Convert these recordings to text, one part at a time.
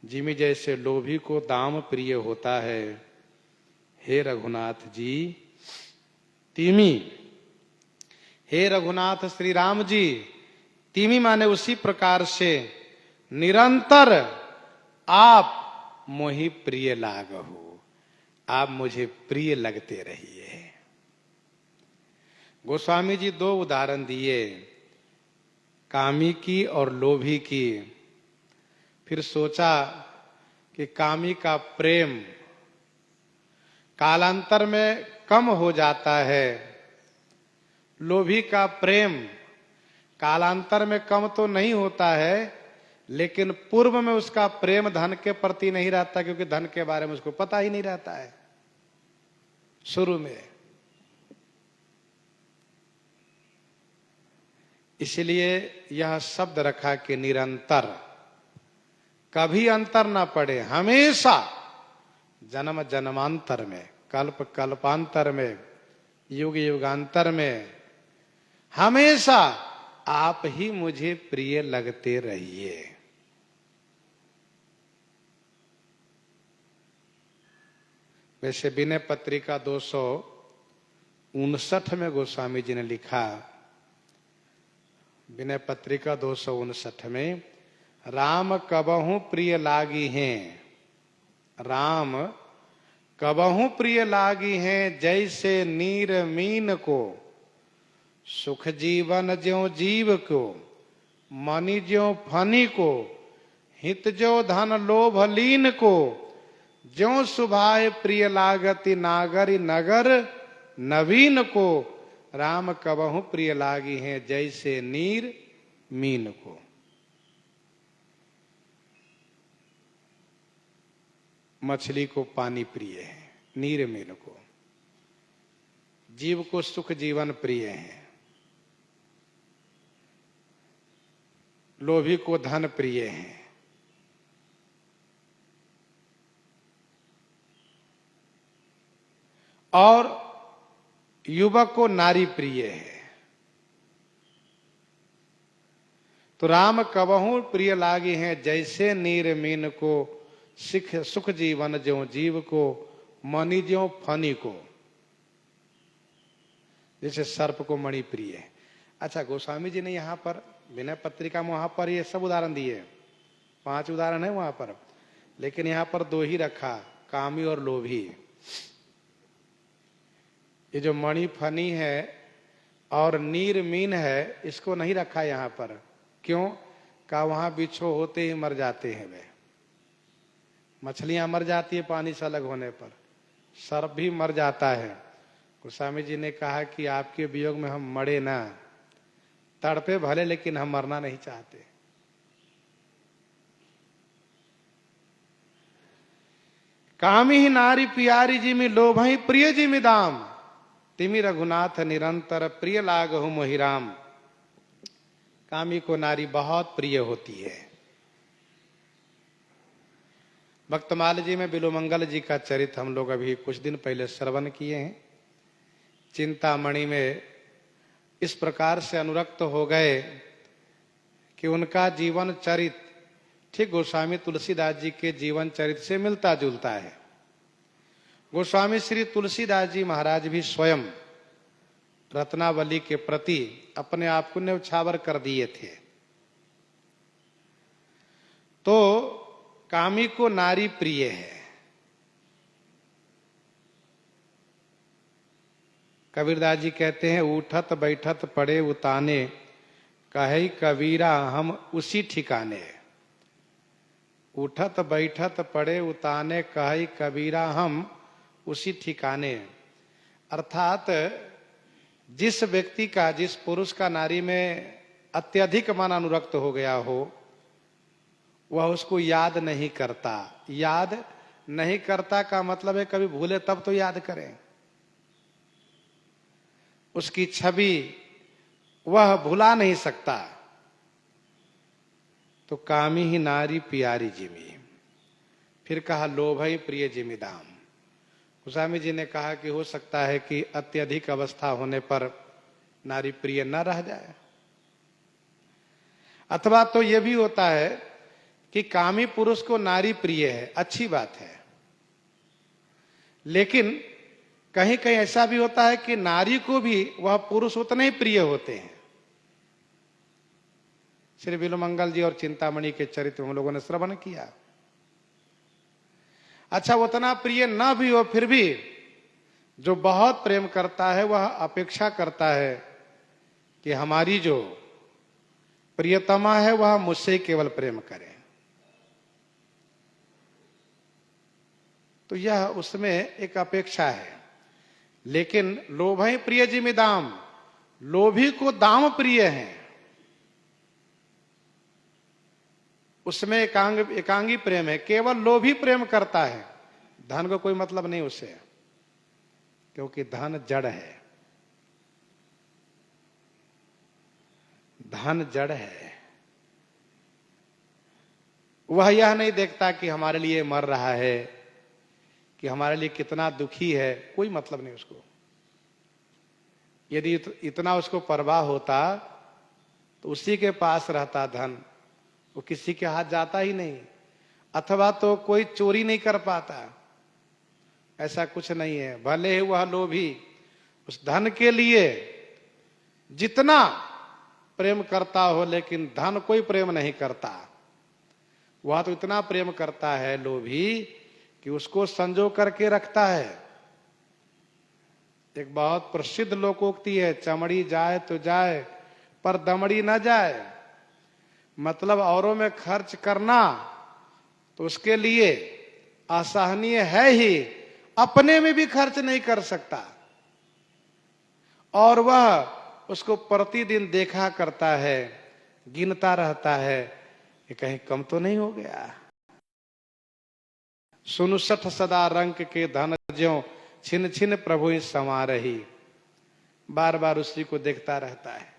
जिमि जैसे लोभी को दाम प्रिय होता है, हे रघुनाथ जी तिमी। हे रघुनाथ श्री राम जी, तिमी माने उसी प्रकार से निरंतर आप मोहि प्रिय लागहु, आप मुझे प्रिय लगते रहिए। गोस्वामी जी दो उदाहरण दिए, कामी की और लोभी की। फिर सोचा कि कामी का प्रेम कालांतर में कम हो जाता है, लोभी का प्रेम कालांतर में कम तो नहीं होता है, लेकिन पूर्व में उसका प्रेम धन के प्रति नहीं रहता, क्योंकि धन के बारे में उसको पता ही नहीं रहता है शुरू में। इसलिए यह शब्द रखा कि निरंतर, कभी अंतर ना पड़े, हमेशा जन्म जन्मांतर में, कल्प कल्पांतर में, युग युगांतर में, हमेशा आप ही मुझे प्रिय लगते रहिए। वैसे विनय पत्रिका 259 में गोस्वामी जी ने लिखा, विनय पत्रिका 259 में, राम कबहु प्रिय लागी हैं, राम कबहु प्रिय लागी हैं, जैसे नीर मीन को, सुख जीवन ज्यों जीव को, मनि ज्यों फनी को, हित जो धन लोभ लीन को, ज्यों सुभाए प्रिय लागति नागरी नगर नवीन को, राम कबहु प्रिय लागी हैं, जैसे नीर मीन को। मछली को पानी प्रिय है, नीर मीन को, जीव को सुख जीवन प्रिय है, लोभी को धन प्रिय है, और युवक को नारी प्रिय है। तो राम कबहु प्रिय लागी हैं, जैसे नीर मीन को, सुख जीवन ज्यों जीव को, मणि ज्यों फनी को, जैसे सर्प को मणि प्रिय है। अच्छा, गोस्वामी जी ने यहां पर विनय पत्रिका में वहां पर ये सब उदाहरण दिए, 5 उदाहरण है वहां पर, लेकिन यहां पर 2 ही रखा, कामी और लोभी। ये जो मणि फनी है और नीर मीन है, इसको नहीं रखा यहां पर। क्यों? का वहां बिच्छू होते ही मर जाते हैं वे, मछलियां मर जाती है पानी से अलग होने पर, सर्प भी मर जाता है। गोस्वामी जी ने कहा कि आपके वियोग में हम मरे ना, तड़पे भले, लेकिन हम मरना नहीं चाहते। कामी ही नारी प्यारी जिमि लोभहि प्रिय जिमि दाम, तिमि रघुनाथ निरंतर प्रिय लागहु मोहि राम। कामी को नारी बहुत प्रिय होती है। भक्तमाल जी में बिलोमंगल जी का चरित्र हम लोग अभी कुछ दिन पहले श्रवण किए हैं। चिंतामणि में इस प्रकार से अनुरक्त हो गए कि उनका जीवन चरित्र ठीक गोस्वामी तुलसीदास जी के जीवन चरित्र से मिलता जुलता है। गोस्वामी श्री तुलसीदास जी महाराज भी स्वयं रत्नावली के प्रति अपने आप को न्यौछावर कर दिए थे। तो कामी को नारी प्रिय है। कबीरदास जी कहते हैं, उठत बैठत पड़े उताने, कहे कबीरा हम उसी ठिकाने। उठत बैठत पड़े उताने, कहे कबीरा हम उसी ठिकाने। अर्थात जिस व्यक्ति का, जिस पुरुष का नारी में अत्यधिक मन अनुरक्त हो गया हो, वह उसको याद नहीं करता। याद नहीं करता का मतलब है कभी भूले तब तो याद करें, उसकी छवि वह भुला नहीं सकता। तो कामी ही नारी प्यारी जिमी। फिर कहा लोभई प्रिय जिमी दाम। गोस्वामी जी ने कहा कि हो सकता है कि अत्यधिक अवस्था होने पर नारी प्रिय न रह जाए, अथवा तो यह भी होता है कि कामी पुरुष को नारी प्रिय है, अच्छी बात है, लेकिन कहीं कहीं ऐसा भी होता है कि नारी को भी वह पुरुष उतने ही प्रिय होते हैं। श्री बिल्वमंगल जी और चिंतामणि के चरित्र हम लोगों ने श्रवण किया। अच्छा, उतना प्रिय न भी हो, फिर भी जो बहुत प्रेम करता है वह अपेक्षा करता है कि हमारी जो प्रियतमा है वह मुझसे केवल प्रेम करे। तो यह उसमें एक अपेक्षा है। लेकिन लोभ प्रिय जिमिदाम, लोभी को दाम प्रिय है, उसमें एकांगी प्रेम है, केवल लोभी प्रेम करता है, धन को कोई मतलब नहीं उससे, क्योंकि धन जड़ है, धन जड़ है। वह यह नहीं देखता कि हमारे लिए मर रहा है, कि हमारे लिए कितना दुखी है, कोई मतलब नहीं उसको। यदि इतना उसको परवाह होता तो उसी के पास रहता धन, वो किसी के हाथ जाता ही नहीं, अथवा तो कोई चोरी नहीं कर पाता। ऐसा कुछ नहीं है। भले ही वह लोभी उस धन के लिए जितना प्रेम करता हो, लेकिन धन कोई प्रेम नहीं करता। वह तो इतना प्रेम करता है लोभी कि उसको संजो करके रखता है। एक बहुत प्रसिद्ध लोकोक्ति है, चमड़ी जाए तो जाए पर दमड़ी न जाए। मतलब औरों में खर्च करना तो उसके लिए असहनीय है ही, अपने में भी खर्च नहीं कर सकता, और वह उसको प्रतिदिन देखा करता है, गिनता रहता है कि कहीं कम तो नहीं हो गया। सुनु सठ सदा रंक के धन ज्यों छिन छिन प्रभु समा रही, बार बार उसी को देखता रहता है।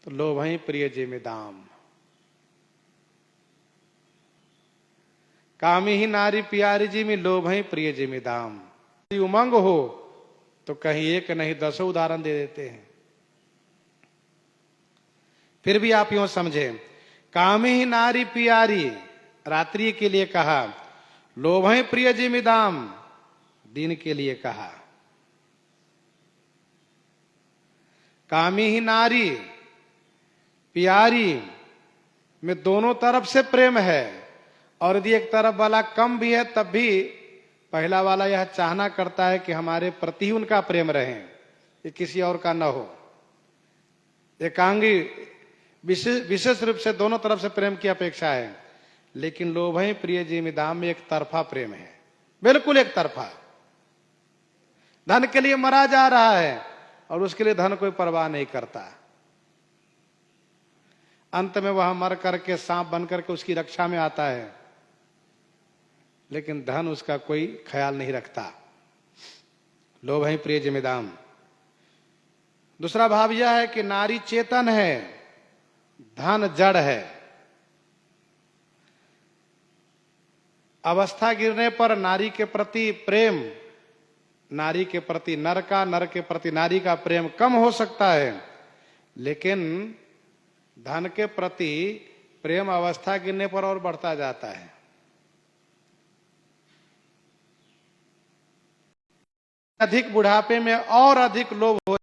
तो लोभ प्रिय जिमिदाम, कामी ही नारी प्यारी जी में लोभ प्रिय जिमिदाम। उमंग हो तो कहीं एक नहीं दसों उदाहरण दे देते हैं। फिर भी आप यूं समझे, कामी ही नारी प्यारी रात्रि के लिए कहा, लोभ प्रिय जिमिदाम दिन के लिए कहा। कामी ही नारी प्यारी में दोनों तरफ से प्रेम है, और यदि एक तरफ वाला कम भी है तब भी पहला वाला यह चाहना करता है कि हमारे प्रति उनका प्रेम रहे, ये किसी और का न हो। एकांगी विशेष रूप से दोनों तरफ से प्रेम की अपेक्षा है। लेकिन लोभ प्रिय जिमिदाम में एक तरफा प्रेम है, बिल्कुल एक तरफा। धन के लिए मरा जा रहा है और उसके लिए धन कोई परवाह नहीं करता। अंत में वह मर करके सांप बन करके उसकी रक्षा में आता है, लेकिन धन उसका कोई ख्याल नहीं रखता। लोभ प्रिय जिमिदाम। दूसरा भाव यह है कि नारी चेतन है, धन जड़ है। अवस्था गिरने पर नारी के प्रति प्रेम, नारी के प्रति नर का, नर के प्रति नारी का प्रेम कम हो सकता है, लेकिन धन के प्रति प्रेम अवस्था गिरने पर और बढ़ता जाता है। अधिक बुढ़ापे में और अधिक लोभ हो